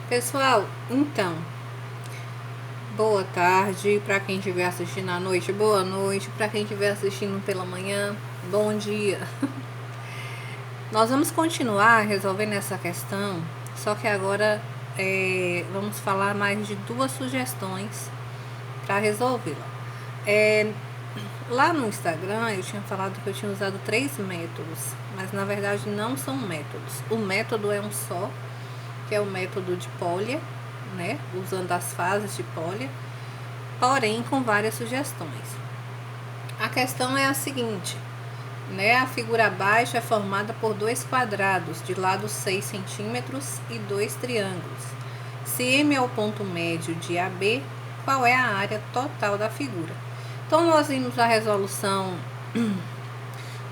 Pessoal, então, boa tarde para quem estiver assistindo à noite, boa noite para quem estiver assistindo pela manhã, bom dia. Nós vamos continuar resolvendo essa questão, só que agora vamos falar mais de duas sugestões para resolvê-la. Lá no Instagram eu tinha falado que eu tinha usado 3 métodos, mas na verdade não são métodos. O método é um só, que é o método de Polya, né? Usando as fases de Polya, porém com várias sugestões. A questão é a seguinte, né? A figura abaixo é formada por 2 quadrados de lado 6 centímetros e 2 triângulos. Se M é o ponto médio de AB, qual é a área total da figura? Então, nós vimos a resolução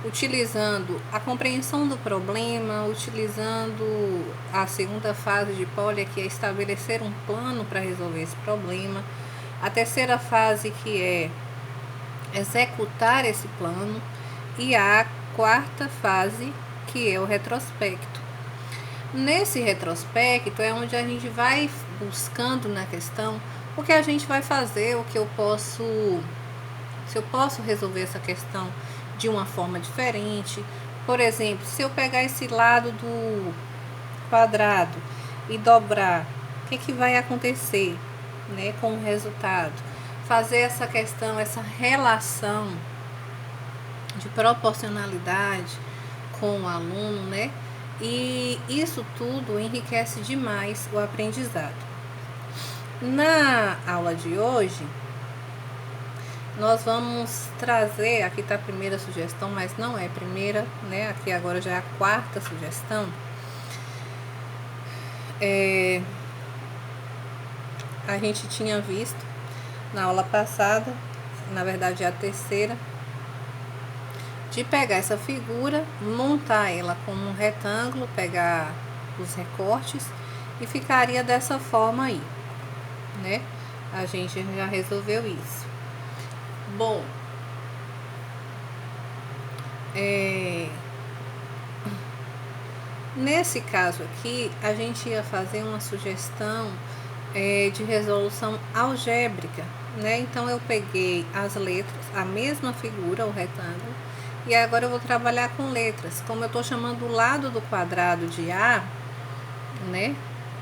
utilizando a compreensão do problema, utilizando a segunda fase de Polya, que é estabelecer um plano para resolver esse problema. A terceira fase, que é executar esse plano. E a quarta fase, que é o retrospecto. Nesse retrospecto é onde a gente vai buscando na questão o que a gente vai fazer, se eu posso resolver essa questão de uma forma diferente. Por exemplo, se eu pegar esse lado do quadrado e dobrar, o que vai acontecer, né, com o resultado? Fazer essa questão, essa relação de proporcionalidade com o aluno, né? E isso tudo enriquece demais o aprendizado. Na aula de hoje, nós vamos trazer, aqui está a primeira sugestão, mas não é a primeira, né? Aqui agora já é a quarta sugestão. A gente tinha visto na aula passada, na verdade é a terceira, de pegar essa figura, montar ela como um retângulo, pegar os recortes e ficaria dessa forma aí, né? A gente já resolveu isso. Bom, nesse caso aqui, a gente ia fazer uma sugestão de resolução algébrica, né? Então, eu peguei as letras, a mesma figura, o retângulo, e agora eu vou trabalhar com letras. Como eu estou chamando o lado do quadrado de A, né?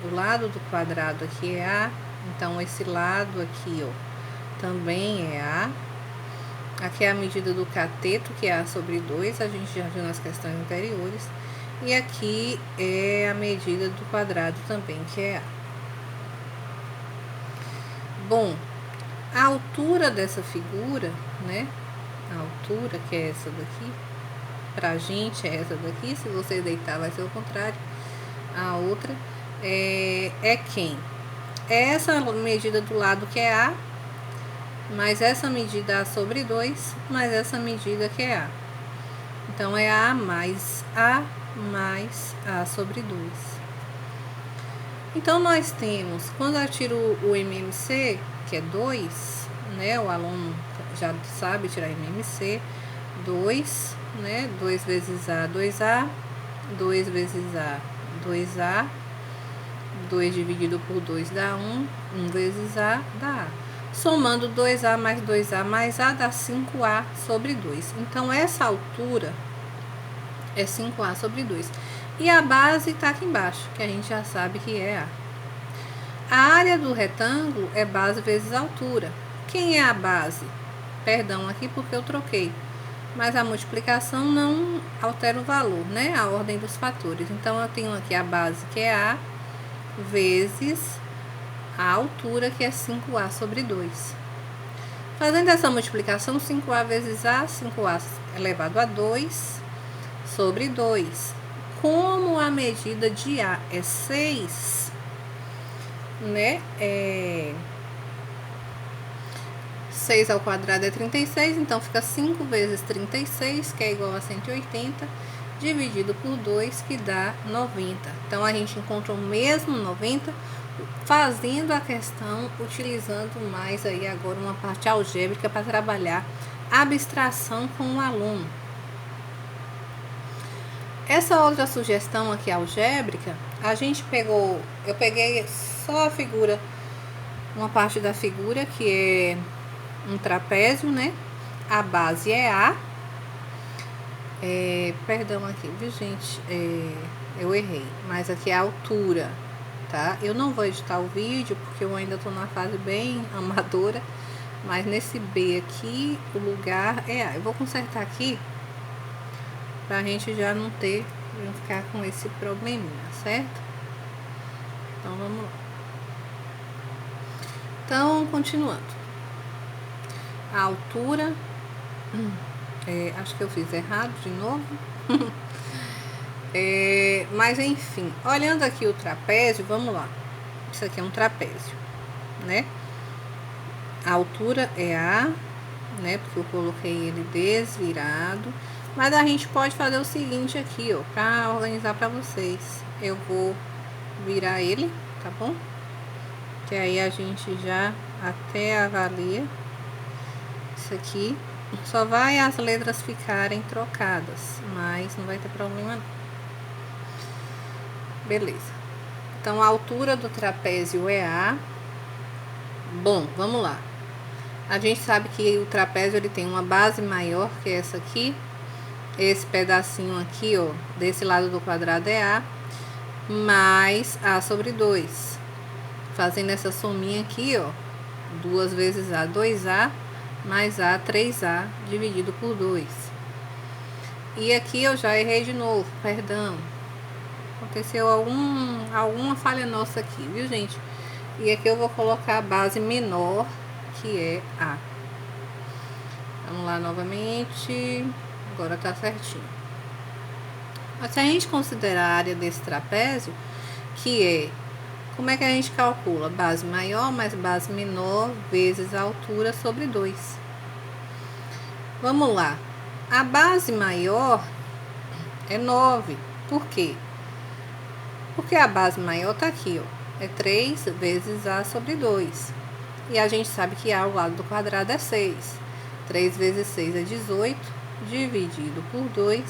O lado do quadrado aqui é A, então esse lado aqui, ó, também é A. Aqui é a medida do cateto, que é A sobre 2, a gente já viu nas questões anteriores. E aqui é a medida do quadrado também, que é A. Bom, a altura dessa figura, né? A altura, que é essa daqui, pra gente é essa daqui, se você deitar vai ser o contrário. A outra é quem? É essa medida do lado que é A, mais essa medida A sobre 2, mais essa medida que é A. Então, é A mais A sobre 2. Então, nós temos, quando eu tiro o MMC, que é 2, né? O aluno já sabe tirar MMC, 2, né? 2 vezes A, 2A, 2 vezes A, 2A, 2 dividido por 2 dá 1, 1 vezes A dá A. Somando 2A mais A dá 5A sobre 2. Então, essa altura é 5A sobre 2. E a base está aqui embaixo, que a gente já sabe que é A. A área do retângulo é base vezes altura. Quem é a base? Perdão aqui porque eu troquei. Mas a multiplicação não altera o valor, né? A ordem dos fatores. Então, eu tenho aqui a base, que é A, vezes a altura, que é 5A sobre 2. Fazendo essa multiplicação, 5A vezes A, 5A elevado a 2 sobre 2. Como a medida de A é 6, né? 6 ao quadrado é 36, então fica 5 vezes 36, que é igual a 180, dividido por 2, que dá 90. Então, a gente encontra o mesmo 90, fazendo a questão, utilizando mais aí agora uma parte algébrica para trabalhar a abstração com o aluno. Essa outra sugestão aqui algébrica, a gente pegou, eu peguei só a figura, uma parte da figura que é um trapézio, né? A base é A. Perdão aqui, viu, gente? Eu errei, mas aqui é a altura, tá? Eu não vou editar o vídeo porque eu ainda tô na fase bem amadora, mas nesse B aqui, o lugar é A. Eu vou consertar aqui pra gente já não ficar com esse probleminha, certo? Então, vamos lá. Então, continuando. A altura... acho que eu fiz errado de novo. Mas enfim, olhando aqui o trapézio, vamos lá. Isso aqui é um trapézio, né? A altura é A, né? Porque eu coloquei ele desvirado. Mas a gente pode fazer o seguinte aqui, ó, pra organizar pra vocês. Eu vou virar ele, tá bom? Que aí a gente já até avalia. Isso aqui só vai as letras ficarem trocadas, mas não vai ter problema não. Beleza. Então, a altura do trapézio é A. Bom, vamos lá. A gente sabe que o trapézio ele tem uma base maior que essa aqui. Esse pedacinho aqui, ó, desse lado do quadrado é A, mais A sobre 2. Fazendo essa sominha aqui, ó, 2 vezes A, 2A, mais A, 3A, dividido por 2. E aqui eu já errei de novo, perdão. Aconteceu alguma falha nossa aqui, viu, gente? E aqui eu vou colocar a base menor, que é A. Vamos lá novamente. Agora tá certinho. Mas se a gente considerar a área desse trapézio, que é... Como é que a gente calcula? Base maior mais base menor vezes a altura sobre 2. Vamos lá. A base maior é 9. Por quê? Porque a base maior tá aqui, ó. É 3 vezes A sobre 2. E a gente sabe que A ao lado do quadrado é 6. 3 vezes 6 é 18. Dividido por 2,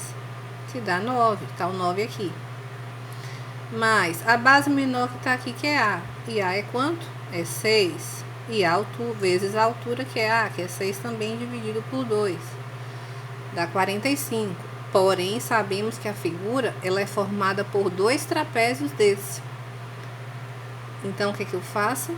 que dá 9. Tá o 9 aqui. Mais a base menor que tá aqui, que é A. E A é quanto? É 6. E A vezes a altura, que é A, que é 6 também, dividido por 2. Dá 45. Porém, sabemos que a figura ela é formada por 2 trapézios desse. Então, o que eu faço?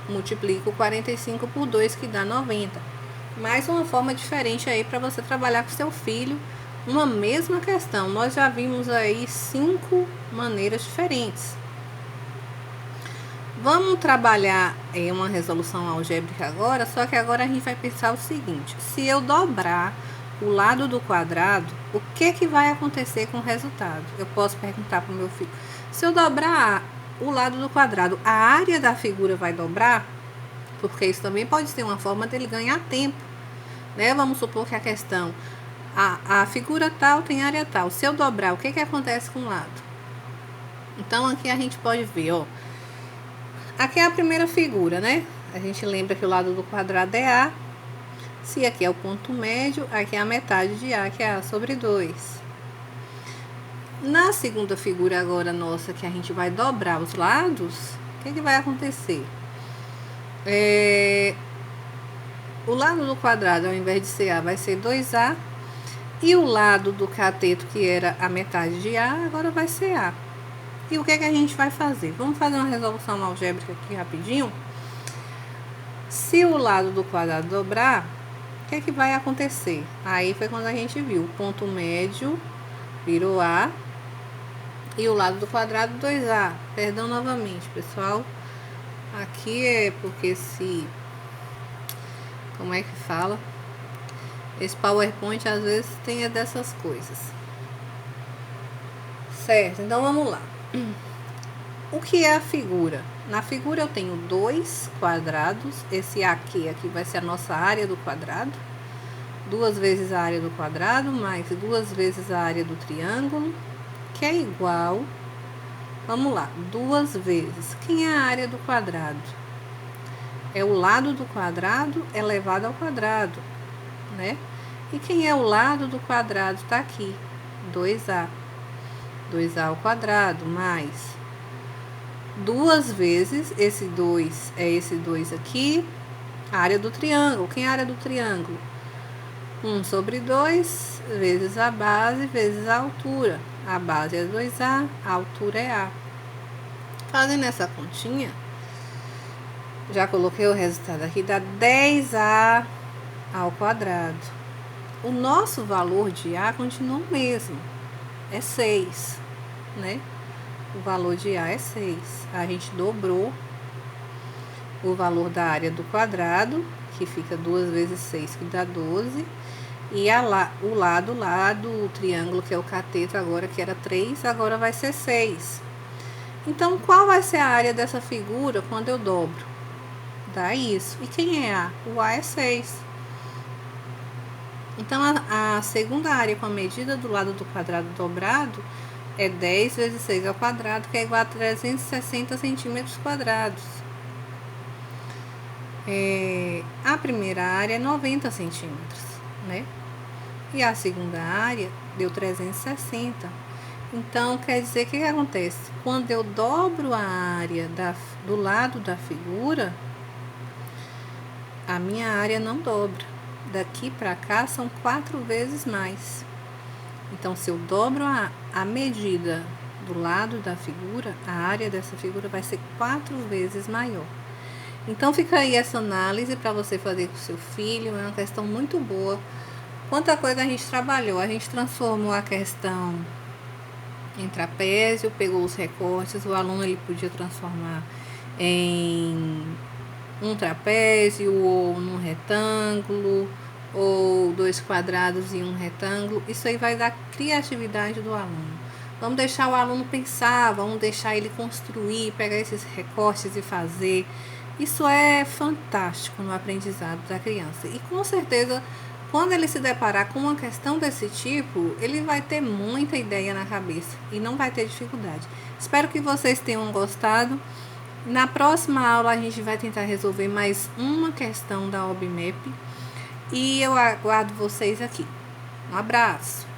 Multiplico 45 por 2, que dá 90. Mais uma forma diferente aí para você trabalhar com seu filho uma mesma questão. Nós já vimos aí 5 maneiras diferentes. Vamos trabalhar uma resolução algébrica agora, só que agora a gente vai pensar o seguinte: se eu dobrar o lado do quadrado, o que vai acontecer com o resultado? Eu posso perguntar para o meu filho: se eu dobrar o lado do quadrado, a área da figura vai dobrar? Porque isso também pode ser uma forma dele ganhar tempo, né? Vamos supor que a questão, a figura tal tem área tal. Se eu dobrar, o que acontece com o lado? Então, aqui a gente pode ver, ó. Aqui é a primeira figura, né? A gente lembra que o lado do quadrado é A. Se aqui é o ponto médio, aqui é a metade de A, que é A sobre 2. Na segunda figura agora nossa, que a gente vai dobrar os lados, o que vai acontecer? O lado do quadrado, ao invés de ser A, vai ser 2A. E o lado do cateto, que era a metade de A, agora vai ser A. E o que a gente vai fazer? Vamos fazer uma resolução algébrica aqui rapidinho. Se o lado do quadrado dobrar, o que vai acontecer? Aí foi quando a gente viu o ponto médio virou A e o lado do quadrado 2A. Perdão novamente, pessoal. Aqui é porque como é que fala? Esse PowerPoint às vezes tem dessas coisas. Certo, então vamos lá. O que é a figura? Na figura eu tenho 2 quadrados. Esse aqui vai ser a nossa área do quadrado. 2 vezes a área do quadrado, mais 2 vezes a área do triângulo, que é igual... Vamos lá, 2 vezes... Quem é a área do quadrado? É o lado do quadrado elevado ao quadrado, né? E quem é o lado do quadrado? Tá aqui, 2A. 2A ao quadrado, mais duas vezes, esse 2 é esse 2 aqui, a área do triângulo. Quem é a área do triângulo? 1 sobre 2 vezes a base vezes a altura. A base é 2A, a altura é A. Fazendo essa continha, já coloquei o resultado aqui, dá 10A ao quadrado. O nosso valor de A continua o mesmo, é 6, né? O valor de A é 6. A gente dobrou o valor da área do quadrado, que fica 2 vezes 6, que dá 12. E o lado lá do triângulo, que é o cateto, agora que era 3, agora vai ser 6. Então, qual vai ser a área dessa figura quando eu dobro? Dá isso. E quem é A? O A é 6. Então, a segunda área com a medida do lado do quadrado dobrado é 10 vezes 6 ao quadrado, que é igual a 360 centímetros quadrados. A primeira área é 90 centímetros, né? E a segunda área deu 360. Então, quer dizer, o que acontece? Quando eu dobro a área do lado da figura, a minha área não dobra. Daqui para cá são 4 vezes mais. Então, se eu dobro a medida do lado da figura, a área dessa figura vai ser 4 vezes maior. Então, fica aí essa análise para você fazer com o seu filho. É uma questão muito boa. Quanta coisa a gente trabalhou. A gente transformou a questão em trapézio, pegou os recortes. O aluno ele podia transformar em um trapézio ou num retângulo, ou 2 quadrados e um retângulo. Isso aí vai dar criatividade do aluno. Vamos deixar o aluno pensar, vamos deixar ele construir, pegar esses recortes e fazer. Isso é fantástico no aprendizado da criança. E com certeza, quando ele se deparar com uma questão desse tipo, ele vai ter muita ideia na cabeça e não vai ter dificuldade. Espero que vocês tenham gostado. Na próxima aula a gente vai tentar resolver mais uma questão da OBMAP. E eu aguardo vocês aqui. Um abraço!